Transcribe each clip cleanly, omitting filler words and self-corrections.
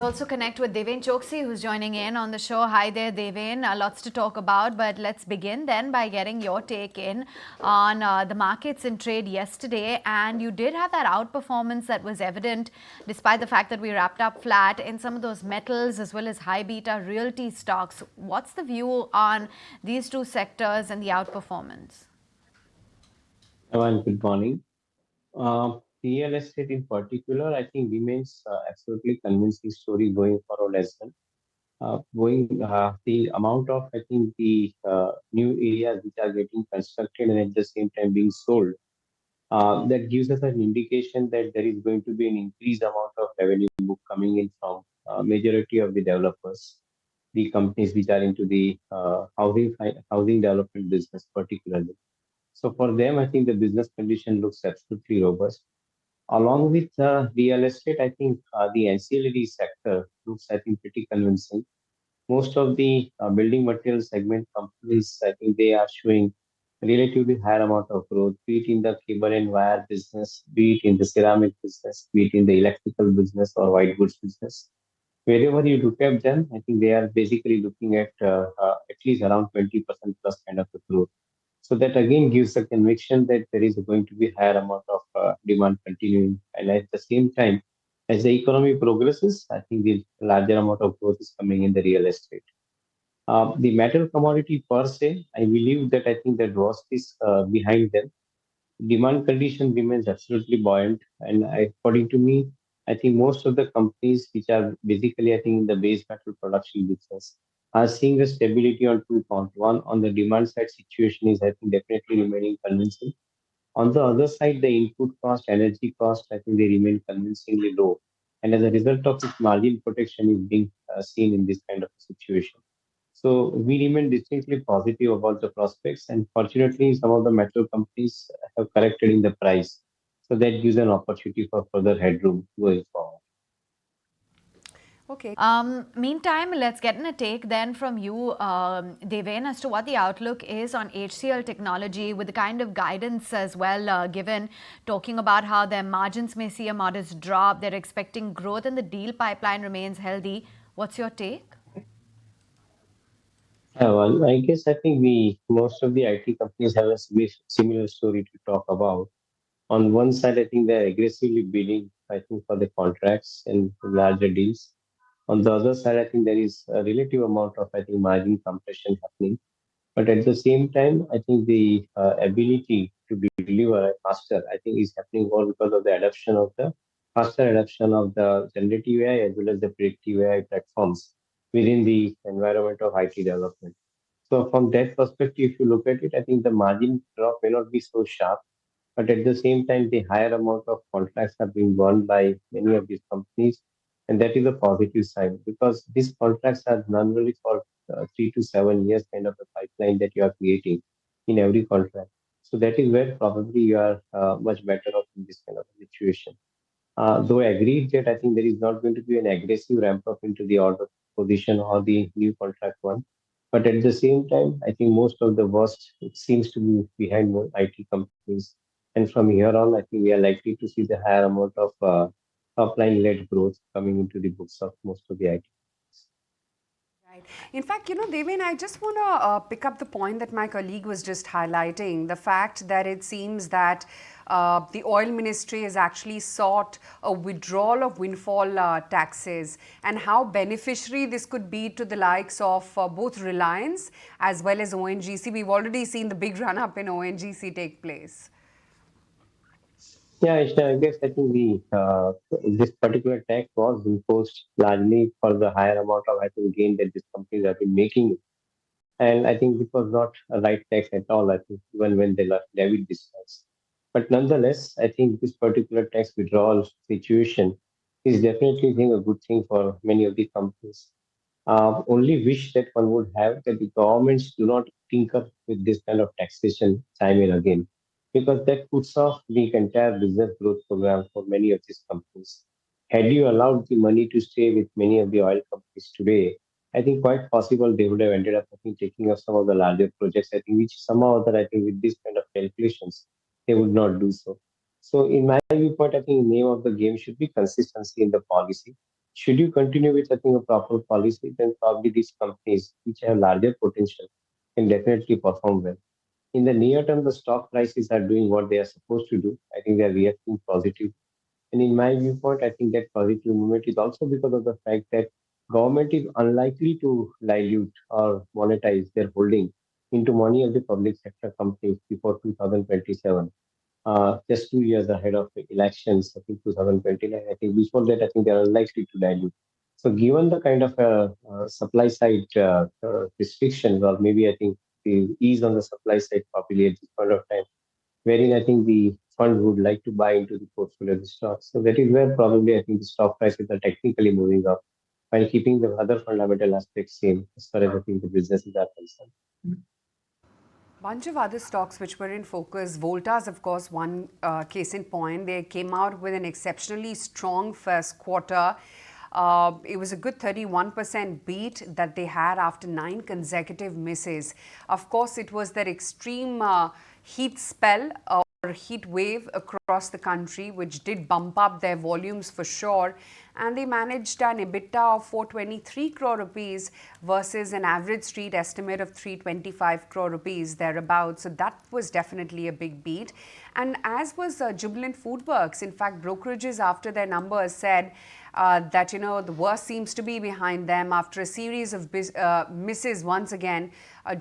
Also connect with Deven Choksey, who's joining in on the show. Hi there, Deven. Lots to talk about, but let's begin then by getting your take in on the markets in trade yesterday. And you did have that outperformance that was evident, despite the fact that we wrapped up flat in some of those metals as well as high beta realty stocks. What's the view on these two sectors and the outperformance? Everyone, good morning. Real estate in particular, I think remains absolutely convincing story going forward as well. The amount of, I think, the new areas which are getting constructed and at the same time being sold, that gives us an indication that there is going to be an increased amount of revenue book coming in from majority of the developers, the companies which are into the housing development business particularly. So for them, I think the business condition looks absolutely robust. Along with real estate, I think the ancillary sector looks, I think, pretty convincing. Most of the building material segment companies, I think they are showing relatively higher amount of growth, be it in the cable and wire business, be it in the ceramic business, be it in the electrical business or white goods business. Wherever you look at them, I think they are basically looking at least around 20% plus kind of a growth. So that again gives a conviction that there is going to be higher amount of demand continuing. And at the same time, as the economy progresses, I think the larger amount of growth is coming in the real estate. The metal commodity per se, I believe that I think that was is behind them. Demand condition remains absolutely buoyant. And according to me, I think most of the companies which are basically, I think, in the base metal production business are seeing the stability on two counts. One, on the demand side situation is, I think, definitely remaining convincing. On the other side, the input cost, energy cost, I think they remain convincingly low. And as a result of it, margin protection is being seen in this kind of situation. So we remain distinctly positive about the prospects, and fortunately, some of the metal companies have corrected in the price. So that gives an opportunity for further headroom going forward. Okay. Meantime, let's get in a take then from you, Deven, as to what the outlook is on HCL Technology with the kind of guidance as well given, talking about how their margins may see a modest drop. They're expecting growth and the deal pipeline remains healthy. What's your take? Yeah, well, I guess I think we most of the IT companies have a similar story to talk about. On one side, I think they're aggressively bidding, I think, for the contracts and larger deals. On the other side, I think there is a relative amount of, I think, margin compression happening. But at the same time, I think the ability to deliver faster, I think, is happening more because of the adoption of the faster adoption of the generative AI as well as the predictive AI platforms within the environment of IT development. So from that perspective, if you look at it, I think the margin drop may not be so sharp, but at the same time, the higher amount of contracts are being won by many of these companies. And that is a positive sign because these contracts are not really for 3 to 7 years kind of a pipeline that you are creating in every contract. So that is where probably you are much better off in this kind of a situation. Though I agree that I think there is not going to be an aggressive ramp up into the order position or the new contract one. But at the same time, I think most of the worst it seems to be behind more IT companies. And from here on, I think we are likely to see the higher amount of top line led growth coming into the books of most of the IT. Right. In fact, Devin, I just want to pick up the point that my colleague was just highlighting the fact that it seems that the oil ministry has actually sought a withdrawal of windfall taxes and how beneficiary this could be to the likes of both Reliance as well as ONGC. We've already seen the big run up in ONGC take place. Yeah, Ishna, I guess I think this particular tax was imposed largely for the higher amount of I think gain that these companies have been making. And I think it was not a right tax at all, I think, even when they levied this tax. But nonetheless, I think this particular tax withdrawal situation is definitely I think, a good thing for many of the companies. Only wish that one would have that the governments do not tinker with this kind of taxation time and again, because that puts off the entire business growth program for many of these companies. Had you allowed the money to stay with many of the oil companies today, I think quite possible they would have ended up I think, taking up some of the larger projects. I think which somehow or other I think with this kind of calculations they would not do so. So in my viewpoint, I think the name of the game should be consistency in the policy. should you continue with, I think, a proper policy, then probably these companies, which have larger potential, can definitely perform well. In the near term, the stock prices are doing what they are supposed to do. I think they are reacting positive. And in my viewpoint, I think that positive movement is also because of the fact that government is unlikely to dilute or monetize their holding into money of the public sector companies before 2027. Just 2 years ahead of the elections, I think 2029. I think before that, I think they are unlikely to dilute. So, given the kind of supply side restrictions, or maybe I think the ease on the supply side probably at this point of time, wherein I think the fund would like to buy into the portfolio of the stocks. So that is where probably I think the stock prices are technically moving up while keeping the other fundamental aspects same as far as I think the businesses are concerned. Bunch of other stocks which were in focus. Voltas, of course, one case in point. They came out with an exceptionally strong first quarter. It was a good 31% beat that they had after 9 consecutive misses. Of course, it was that extreme heat spell or heat wave across the country, which did bump up their volumes for sure. And they managed an EBITDA of 423 crore rupees versus an average street estimate of 325 crore rupees thereabouts. So that was definitely a big beat. And as was Jubilant Foodworks, in fact, brokerages after their numbers said that the worst seems to be behind them after a series of misses. Once again,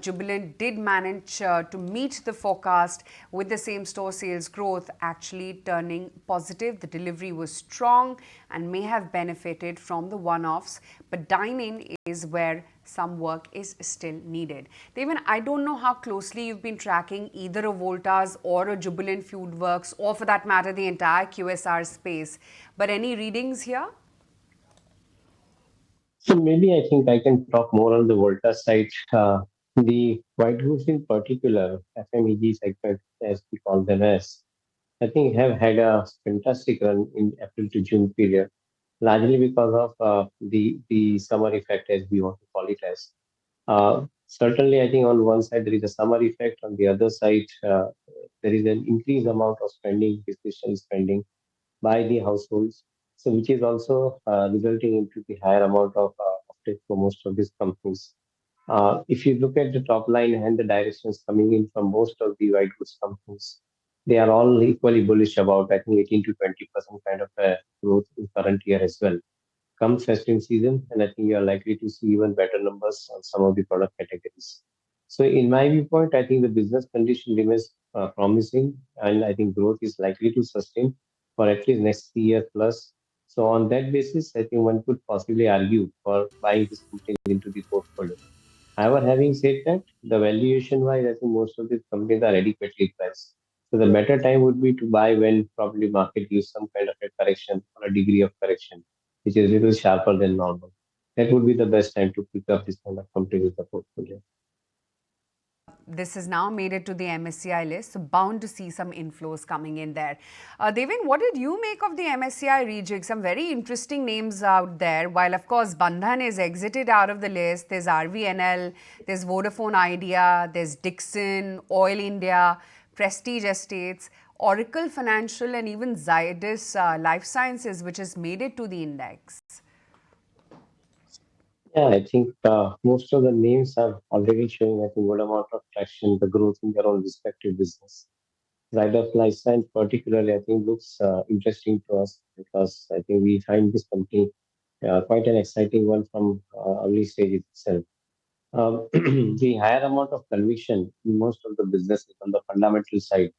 Jubilant did manage to meet the forecast with the same store sales growth actually turning positive. The delivery was strong and may have benefited from the one-offs, but dine-in is where some work is still needed. Deven, I don't know how closely you've been tracking either a Voltas or a Jubilant Foodworks, or for that matter the entire QSR space, but any readings here? So maybe I think I can talk more on the Volta side. The white goods in particular, FMEG segment, as we call them as, I think have had a fantastic run in April to June period, largely because of the summer effect, as we want to call it as. Certainly, I think on one side there is a summer effect, on the other side there is an increased amount of spending, discretionary spending by the households. So, which is also resulting into the higher amount of uptake for most of these companies. If you look at the top line and the directions coming in from most of the white goods companies, they are all equally bullish about, I think, 18 to 20% kind of a growth in current year as well. Come festive season, and I think you are likely to see even better numbers on some of the product categories. So, in my viewpoint, I think the business condition remains promising, and I think growth is likely to sustain for at least next 3 year plus. So, on that basis, I think one could possibly argue for buying this company into the portfolio. However, having said that, the valuation wise, I think most of these companies are adequately priced. So the better time would be to buy when probably market gives some kind of a correction or a degree of correction, which is a little sharper than normal. That would be the best time to pick up this kind of company with the portfolio. This has now made it to the MSCI list, so bound to see some inflows coming in there. Deven, what did you make of the MSCI rejig? Some very interesting names out there. While, of course, Bandhan is exited out of the list, there's RVNL, there's Vodafone Idea, there's Dixon, Oil India, Prestige Estates, Oracle Financial, and even Zydus Life Sciences, which has made it to the index. Yeah, I think most of the names are already showing, I think, good amount of traction, the growth in their own respective business. Zydus Life Science particularly, I think, looks interesting to us because I think we find this company quite an exciting one from early stage itself. The higher amount of conviction in most of the businesses on the fundamental side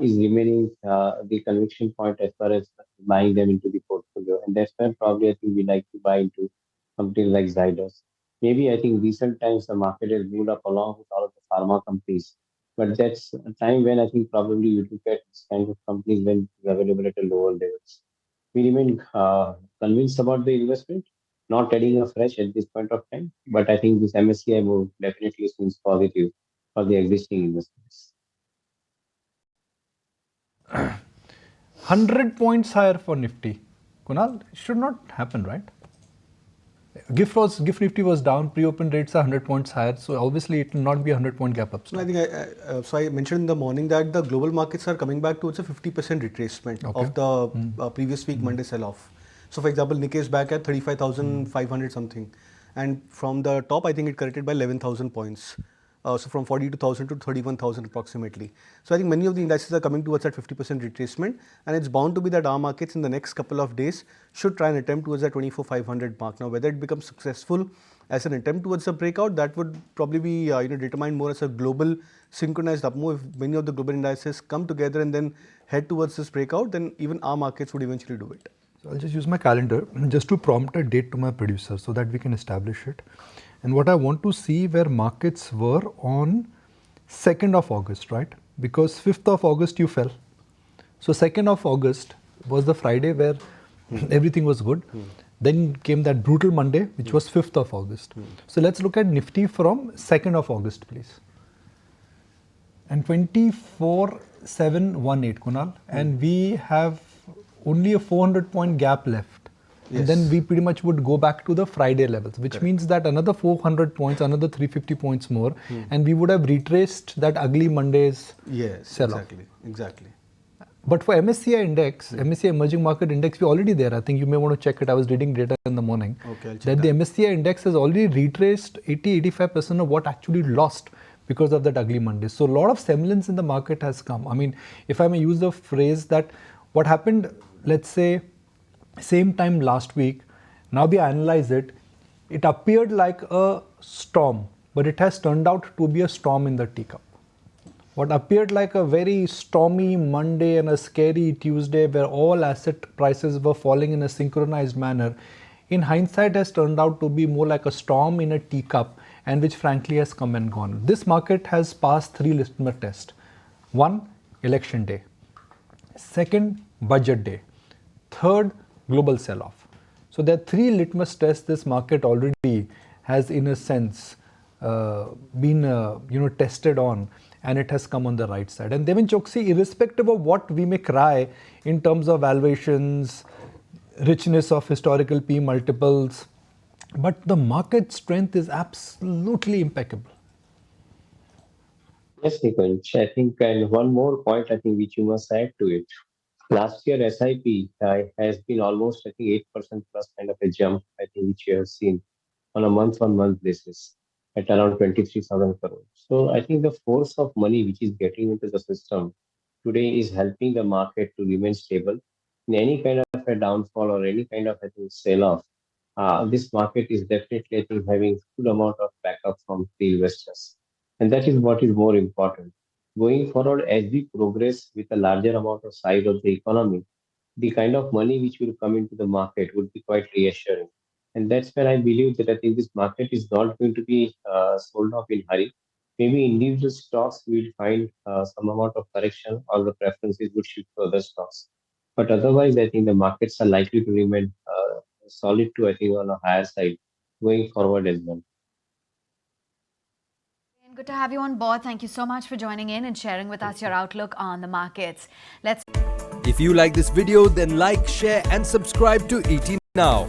is remaining the conviction point as far as buying them into the portfolio. And that's where probably I think we like to buy into companies like Zydus. Maybe I think recent times the market has moved up along with all of the pharma companies. But that's a time when I think probably you look at this kind of companies when it's available at a lower levels. We remain convinced about the investment, not adding a fresh at this point of time. But I think this MSCI move definitely seems positive for the existing investments. 100 points higher for Nifty. Kunal, it should not happen, right? GIFT Nifty was down, pre-open rates are 100 points higher, so obviously it will not be a 100-point gap up. So I think I mentioned in the morning that the global markets are coming back towards a 50% retracement of the previous week Monday sell-off. So for example, Nikkei is back at 35,500 something. And from the top, I think it corrected by 11,000 points. So from 42,000 to 31,000 approximately. So I think many of the indices are coming towards that 50% retracement, and it's bound to be that our markets in the next couple of days should try and attempt towards that 24,500 mark. Now, whether it becomes successful as an attempt towards a breakout, that would probably be determined more as a global synchronized up move. If many of the global indices come together and then head towards this breakout, then even our markets would eventually do it. So I'll just use my calendar just to prompt a date to my producer so that we can establish it. And what I want to see where markets were on 2nd of August, right? Because 5th of August you fell. So 2nd of August was the Friday where everything was good. Then came that brutal Monday, which was 5th of August. So let's look at Nifty from 2nd of August, please. And 24,718, Kunal. And we have only a 400 point gap left. Yes. And then we pretty much would go back to the Friday levels, which means that another 400 points, another 350 points more, and we would have retraced that ugly Monday's sell-off. Exactly. But for MSCI index, MSCI Emerging Market Index, we're already there. I think you may want to check it. I was reading data in the morning. Okay, that the MSCI index has already retraced 80-85% of what actually lost because of that ugly Monday. So a lot of semblance in the market has come. I mean, if I may use the phrase that what happened, let's say, same time last week, now we analyze it, it appeared like a storm, but it has turned out to be a storm in the teacup. What appeared like a very stormy Monday and a scary Tuesday where all asset prices were falling in a synchronized manner, in hindsight has turned out to be more like a storm in a teacup, and which frankly has come and gone. This market has passed 3 litmus tests. 1, election day. 2nd, budget day. 3rd, global sell-off. So there are 3 litmus tests this market already has, in a sense, been tested on, and it has come on the right side. And Deven Choksey, irrespective of what we may cry in terms of valuations, richness of historical P multiples, but the market strength is absolutely impeccable. Yes, Nikunj. I think, and one more point I think which you must add to it. Last year, SIP has been almost, I think, 8% plus kind of a jump, I think, which you have seen on a month-on-month basis at around 23,000 crores. So I think the force of money which is getting into the system today is helping the market to remain stable. In any kind of a downfall or any kind of, I think, sell-off, this market is definitely, I think, having good amount of backup from the investors. And that is what is more important. Going forward, as we progress with a larger amount of size of the economy, the kind of money which will come into the market would be quite reassuring. And that's where I believe that I think this market is not going to be sold off in hurry. Maybe individual stocks will find some amount of correction, or the preferences would shift to other stocks. But otherwise, I think the markets are likely to remain solid to, I think, on a higher side going forward as well. Good to have you on board. Thank you so much for joining in and sharing with us your outlook on the markets. If you like this video, then like, share and subscribe to ET Now.